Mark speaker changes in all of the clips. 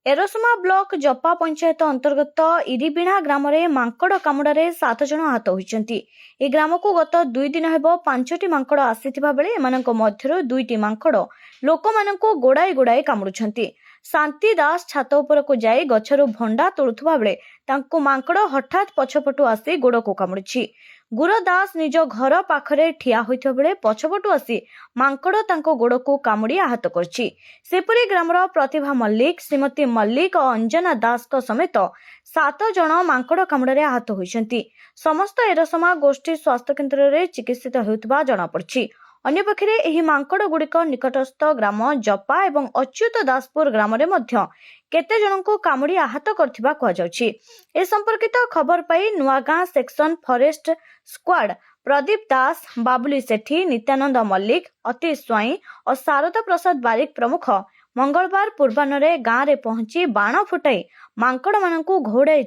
Speaker 1: एरसमा block जपा पंचायत अंतर्गत इरिबिणा ग्राम में मांकड़ कामुड़े 7 जन आहत होती। ए ग्राम को गत 2 दिन हेब 5टी मांकड़ आसीथिबा बेले एमानक मध्यरु 2टी मांकड़ लोक माननको गोड़ाई गोड़ाई कामुड़ुछंती। शांति दास छात उपरकू जाई गछरु भंडा तोड़ुथुबा बेले तांको मांकड़ हठात पछपटु आसी गोड़ को कामुड़िछि। गुर दास निज घर पाखरे ठिया होइथिबा बेले पछपटु आसी मांकड़ तांको गोड़ को कामुड़ी आहत करछि। सेपरि ग्रामर प्रतिभा मल्लिक, श्रीमती मल्लिक और अंजना दास को समेत 7 जन मांकड़ कामुड़े आहत होइछंती। समस्त एरसमा गोष्ठी स्वास्थ्य केन्द्र में चिकित्सित होउथबा जणा पड़छि। अन्य पक्षरे एही मांकड़ गुड़िक निकटस्थ ग्राम जपा एवं अच्युत दासपुर ग्राम रे मध्य केते जनको कामुड़ी आहत करथिबा कहा जाउछि। ए संपर्कित खबर पाई नुआगां सेक्शन फॉरेस्ट स्क्वाड प्रदीप दास, बाबुली सेठी, नित्यानंद मल्लिक, अतीश स्वाई और शारदा प्रसाद बारिक प्रमुख मंगलवार पूर्वाह्न गाँव में पहुंची बाण फुटाई मांकड़ मानकु घोड़ाई।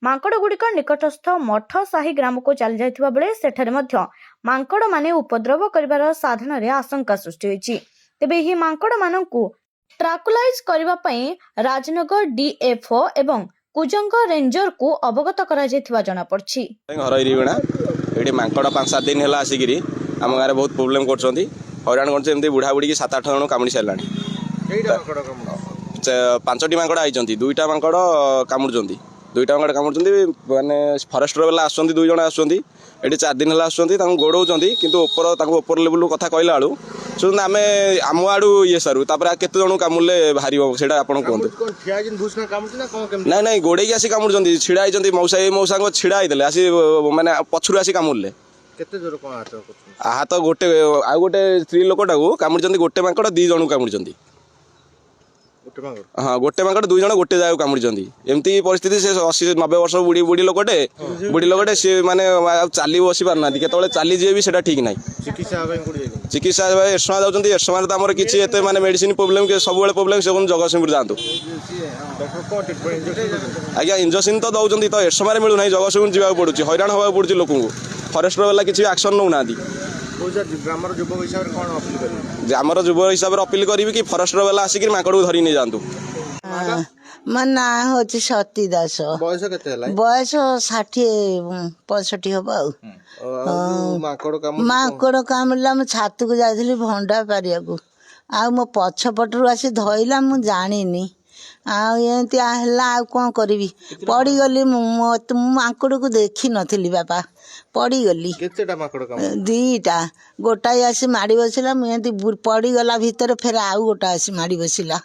Speaker 1: मांकड़ गुड़िक निकटस्थ मठ साही ग्राम को चली जाइथिबा बेले सेठारे मध्य मांकड़ माने उपद्रव करिवार साधन रे आशंका सृष्टि होइछि। तेबे एही मांकड़ मानकु ट्राकुलाइज करिवा पई राजनगर डीएफओ एवं कुजंग रेंजर को अवगत करा जाइथिबा जणा पड़छि।
Speaker 2: घर इरिबिणा एठी मांकड़ 5-7 दिन होला आसिगिरी हम गारे बहुत प्रॉब्लम करछंती। हैरान करछे एमती बुढ़ा बुढ़ी की 7-8 जण कामुडी सारलानी। एटा मांकड़ कामुडा 5टी मांकड़ आइचंती, 2टा मांकड़ कामुडुचंती। 2टा मांकड़ कामुडुचंती माने फॉरेस्टर वाला आसुचंती, 2 जण आसुचंती। एठी 4 दिन होला आसुचंती, तांको गोडौचंती किंतु ऊपर लेवल कथा कहला आलु सुन आमे आमु आडू ये सारू तापर केते जण कामुले भारीबो सेटा आपण कोन ठिया जिन भूसना कामुची ना कोन केम नै नै गोडे की आसी कामुडुचंती। छिडा आइचंती मौसा को छिडा आइतले आसी माने पछुर आसी कामुले केते जोर कोन आहत गोटे आ गोटे स्त्री लोकटाको कामुडुचंती। गोटे मांकड़ 2 जण कामुडुचंती। हाँ गोटे मांकड़ 2 जण गोटे जाय कामुडुचंती। एमती परिस्थिति से 80-90 वर्ष बुढ़ी लोकटे सी माने चाली बसी पारना केतले चाली जे भी सेटा ठीक नाही। चिकित्सा एरसमा जाउचंती। एरसमा त हमर किछि एते माने मेडिसिन प्रॉब्लम के सब बेले प्रॉब्लम से जगतसिंहपुर जांतु आज्ञा इंजेक्शन तो दउचंती तो एरसमा रे मिलु नाही। जगतसिंहपुर जीवा पडुची, हैरान होबा पडुची लोकंगु। फॉरेस्टर वाला किछि एक्शन नउ नादी। ग्रामर युवक हिसाब रे कोन अपील करिवि? ग्रामर युवक हिसाब रे अपील करिवि कि फॉरेस्टर वाला आसी कि मांकड़ को धरि नै जांतु।
Speaker 3: मन ना होची सती दास।
Speaker 2: बयस केते हला?
Speaker 3: बयस 60-65 हबा। मांकड़ कामला म छात को जाइथिली भंडा पारिया को आ मो पछपटरू आसी धइला मु जानिनी। आ एंती आहला आ कोन करबी पड़ी गली मांकड़ को देखी नथिली बापा पड़ी गली।
Speaker 2: केतेटा मांकड़ काम?
Speaker 3: 2टा गोटाई आसी माड़ी बसिला मु एंती पड़ी गला भीतर फेर आउ गोटा आसी माड़ी बसिला।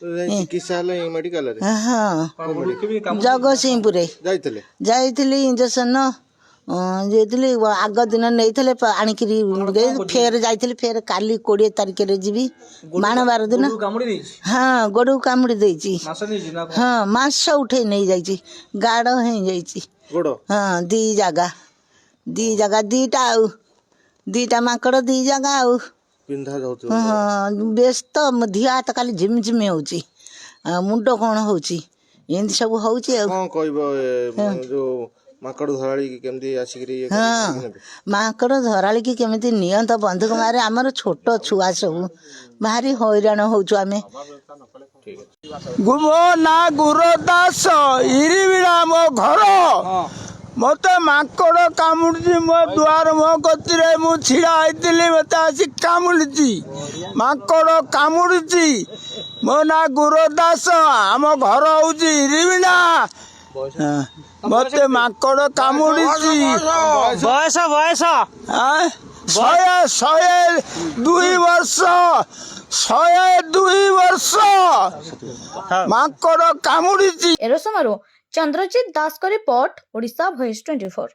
Speaker 2: चिकित्सा हले मेडिकल रे?
Speaker 3: हां जगतसिंहपुर जाइथिली इंजेक्शन जेतिली आग दिन नैथिले आनिकरी फेर जाइथिली। फेर काली 20 तारिख रे जीवी मानवार दिन। हाँ गोड़ू कामुड़ी देइची। हाँ मास उठे नहीं जाइची गाड़ हे जाइची गोड़। हाँ 2 जगह 2टा मांकड़ 2 जगह आउ पिंधा जाउछ। हाँ व्यस्त धिया त खाली झिमझिम होउची मुंड कोन होउची एंती सब होउची।
Speaker 2: कोन कहबो जो मांकड़ धराली की केमती आसिकरी?
Speaker 3: हाँ मांकड़ धराली की केमती नियंत बंधुक मारे आमर छोट छुआ सब भारी हैरान होउछु आमे।
Speaker 4: गुमो ना गुरदास इरिबिड़ा मो घर मते मांकड़ कामुड़ी मो द्वार मो गतिरे मु छिड़ा आइतिली मते आसी कामुड़ी मांकड़ कामुड़ी मो ना गुरदास आम घर होउची इरिबिड़ा मते मांकड़ कामुड़ी।
Speaker 5: बयस
Speaker 4: 102 वर्ष मांकड़ कामुड़ी।
Speaker 1: एरसमारो चंद्रजीत दास को रिपोर्ट, ओडिशा वॉइस 24।